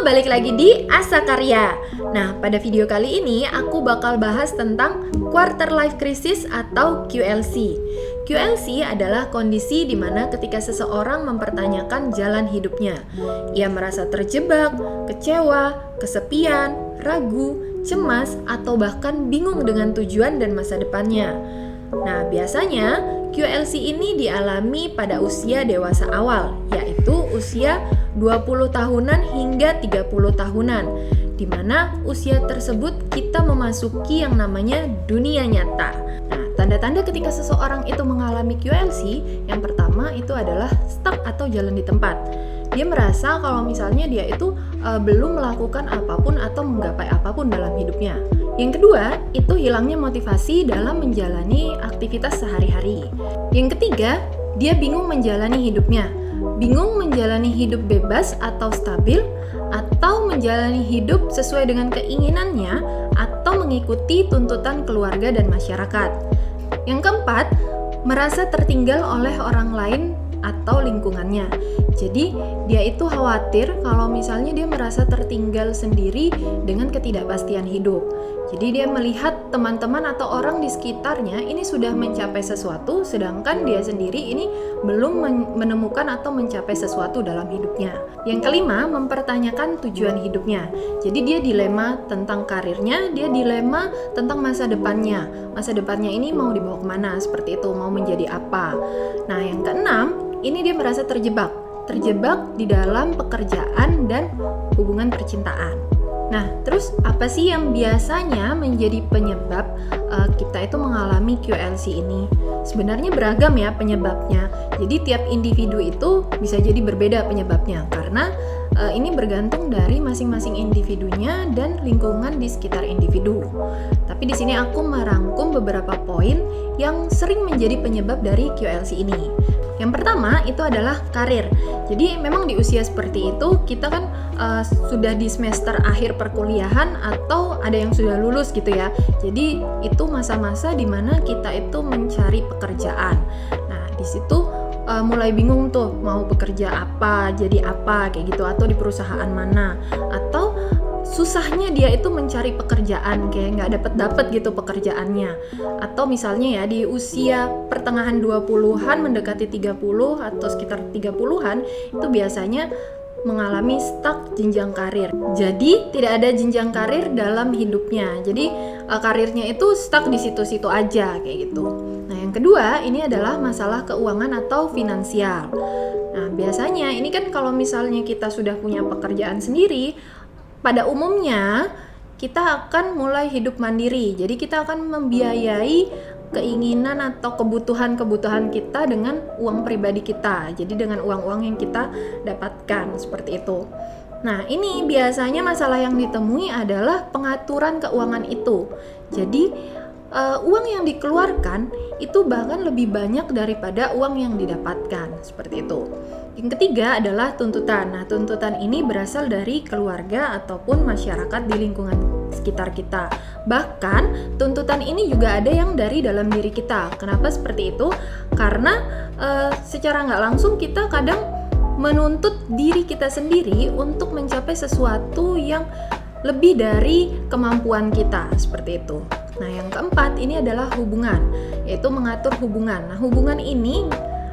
balik lagi di Asa Karya. Nah, pada video kali ini aku bakal bahas tentang quarter life crisis atau QLC. QLC adalah kondisi di mana ketika seseorang mempertanyakan jalan hidupnya. Ia merasa terjebak, kecewa, kesepian, ragu, cemas, atau bahkan bingung dengan tujuan dan masa depannya. Nah, biasanya QLC ini dialami pada usia dewasa awal, yaitu usia 20 tahunan hingga 30 tahunan, di mana usia tersebut kita memasuki yang namanya dunia nyata. Nah, tanda-tanda ketika seseorang itu mengalami QLC, yang pertama itu adalah stuck atau jalan di tempat. Dia merasa kalau misalnya dia itu belum melakukan apapun atau menggapai apapun dalam hidupnya. Yang kedua, itu hilangnya motivasi dalam menjalani aktivitas sehari-hari. Yang ketiga, dia bingung menjalani hidupnya. Bingung menjalani hidup bebas atau stabil, atau menjalani hidup sesuai dengan keinginannya, atau mengikuti tuntutan keluarga dan masyarakat. Yang keempat, merasa tertinggal oleh orang lain atau lingkungannya. Jadi dia itu khawatir kalau misalnya dia merasa tertinggal sendiri dengan ketidakpastian hidup. Jadi dia melihat teman-teman atau orang di sekitarnya ini sudah mencapai sesuatu, sedangkan dia sendiri ini belum menemukan atau mencapai sesuatu dalam hidupnya. Yang kelima, mempertanyakan tujuan hidupnya. Jadi dia dilema tentang karirnya, dia dilema tentang masa depannya. Masa depannya ini mau dibawa kemana, seperti itu, mau menjadi apa. Nah, yang keenam, ini dia merasa terjebak di dalam pekerjaan dan hubungan percintaan. Nah, terus apa sih yang biasanya menjadi penyebab kita itu mengalami QLC ini? Sebenarnya beragam ya penyebabnya. Jadi tiap individu itu bisa jadi berbeda penyebabnya karena ini bergantung dari masing-masing individunya dan lingkungan di sekitar individu. Tapi di sini aku merangkum beberapa poin yang sering menjadi penyebab dari QLC ini. Yang pertama itu adalah karir. Jadi memang di usia seperti itu kita kan sudah di semester akhir perkuliahan atau ada yang sudah lulus gitu ya. Jadi itu masa-masa di mana kita itu mencari pekerjaan. Nah, di situ mulai bingung tuh mau bekerja apa, jadi apa kayak gitu, atau di perusahaan mana, atau susahnya dia itu mencari pekerjaan, kayak nggak dapet gitu pekerjaannya. Atau misalnya ya di usia pertengahan 20-an mendekati 30 atau sekitar 30-an itu biasanya mengalami stuck jenjang karir. Jadi tidak ada jenjang karir dalam hidupnya. Jadi karirnya itu stuck di situ-situ aja kayak gitu. Nah, yang kedua ini adalah masalah keuangan atau finansial. Nah, biasanya ini kan kalau misalnya kita sudah punya pekerjaan sendiri, pada umumnya kita akan mulai hidup mandiri. Jadi kita akan membiayai keinginan atau kebutuhan-kebutuhan kita dengan uang pribadi kita. Jadi dengan uang-uang yang kita dapatkan seperti itu. Nah, ini biasanya masalah yang ditemui adalah pengaturan keuangan itu. Jadi uang yang dikeluarkan itu bahkan lebih banyak daripada uang yang didapatkan, seperti itu. Yang ketiga adalah tuntutan. Nah, tuntutan ini berasal dari keluarga ataupun masyarakat di lingkungan sekitar kita. Bahkan tuntutan ini juga ada yang dari dalam diri kita. Kenapa seperti itu? Karena secara nggak langsung kita kadang menuntut diri kita sendiri untuk mencapai sesuatu yang lebih dari kemampuan kita, seperti itu. Nah, yang keempat ini adalah hubungan, yaitu mengatur hubungan. Nah, hubungan ini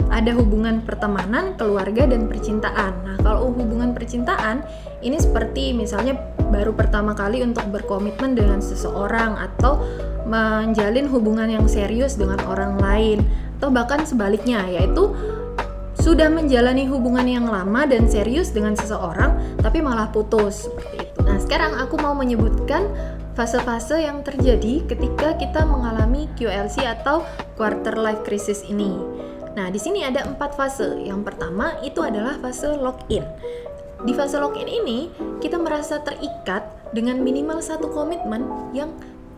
ada hubungan pertemanan, keluarga, dan percintaan. Nah, kalau hubungan percintaan ini seperti misalnya baru pertama kali untuk berkomitmen dengan seseorang atau menjalin hubungan yang serius dengan orang lain, atau bahkan sebaliknya, yaitu sudah menjalani hubungan yang lama dan serius dengan seseorang tapi malah putus, seperti itu. Nah, sekarang aku mau menyebutkan fase-fase yang terjadi ketika kita mengalami QLC atau quarter life crisis ini. Nah, di sini ada 4 fase. Yang pertama itu adalah fase lock-in. Di fase lock-in ini, kita merasa terikat dengan minimal satu komitmen yang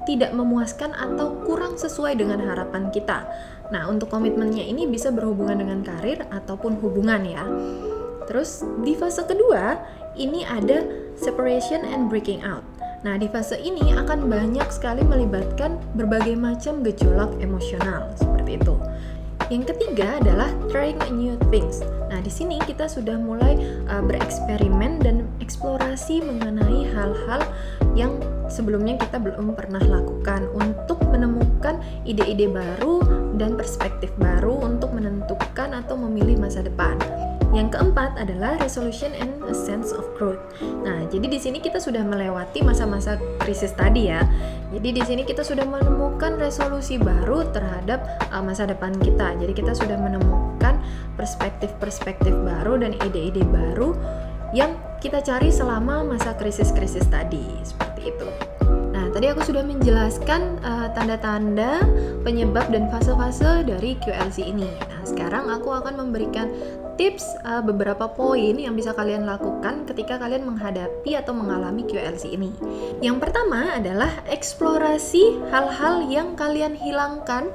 tidak memuaskan atau kurang sesuai dengan harapan kita. Nah, untuk komitmennya ini bisa berhubungan dengan karir ataupun hubungan ya. Terus di fase kedua, ini ada separation and breaking out. Nah, di fase ini akan banyak sekali melibatkan berbagai macam gejolak emosional, seperti itu. Yang ketiga adalah trying new things. Nah, di sini kita sudah mulai bereksperimen dan eksplorasi mengenai hal-hal yang sebelumnya kita belum pernah lakukan untuk menemukan ide-ide baru dan perspektif baru untuk menentukan atau memilih masa depan. Yang keempat adalah resolution and a sense of growth. Nah, jadi di sini kita sudah melewati masa-masa krisis tadi ya. Jadi di sini kita sudah menemukan resolusi baru terhadap masa depan kita. Jadi kita sudah menemukan perspektif-perspektif baru dan ide-ide baru yang kita cari selama masa krisis-krisis tadi. Seperti itu. Nah, tadi aku sudah menjelaskan tanda-tanda, penyebab, dan fase-fase dari QLC ini. Nah, sekarang aku akan memberikan tips beberapa poin yang bisa kalian lakukan ketika kalian menghadapi atau mengalami QLC ini. Yang pertama adalah eksplorasi hal-hal yang kalian hilangkan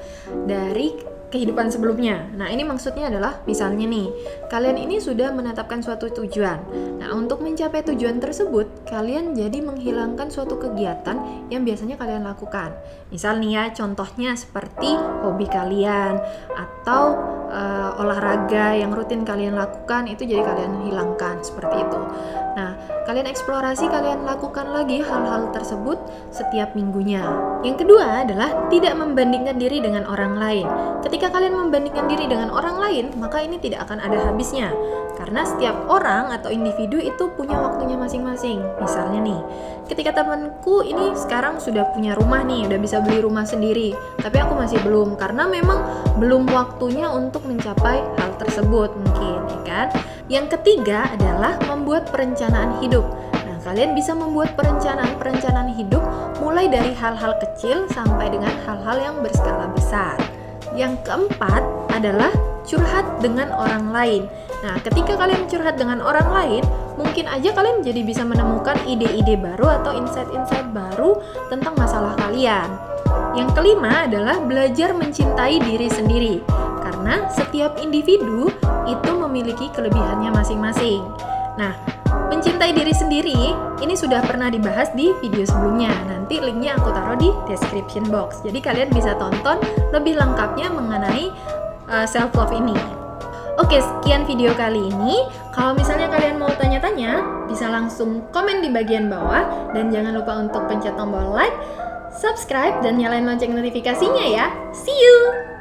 dari kehidupan sebelumnya. Nah, ini maksudnya adalah misalnya nih, kalian ini sudah menetapkan suatu tujuan. Nah, untuk mencapai tujuan tersebut, kalian jadi menghilangkan suatu kegiatan yang biasanya kalian lakukan. Misal nih ya, contohnya seperti hobi kalian atau olahraga yang rutin kalian lakukan itu jadi kalian hilangkan seperti itu. Nah, kalian eksplorasi, kalian lakukan lagi hal-hal tersebut setiap minggunya. Yang kedua adalah tidak membandingkan diri dengan orang lain. Ketika kalian membandingkan diri dengan orang lain, maka ini tidak akan ada habisnya. Karena setiap orang atau individu itu punya waktunya masing-masing. Misalnya nih, ketika temanku ini sekarang sudah punya rumah nih, udah bisa beli rumah sendiri, tapi aku masih belum, karena memang belum waktunya untuk mencapai hal tersebut mungkin, ya kan? Yang ketiga adalah membuat perencanaan hidup. Nah, kalian bisa membuat perencanaan hidup mulai dari hal-hal kecil sampai dengan hal-hal yang berskala besar. Yang keempat adalah curhat dengan orang lain. Nah, ketika kalian curhat dengan orang lain, mungkin aja kalian jadi bisa menemukan ide-ide baru atau insight-insight baru tentang masalah kalian. Yang kelima adalah belajar mencintai diri sendiri. Karena setiap individu itu memiliki kelebihannya masing-masing. Nah, mencintai diri sendiri ini sudah pernah dibahas di video sebelumnya. Nanti linknya aku taruh di description box. Jadi kalian bisa tonton lebih lengkapnya mengenai self-love ini. Oke, sekian video kali ini. Kalau misalnya kalian mau tanya-tanya, bisa langsung komen di bagian bawah. Dan jangan lupa untuk pencet tombol like, subscribe, dan nyalain lonceng notifikasinya ya. See you!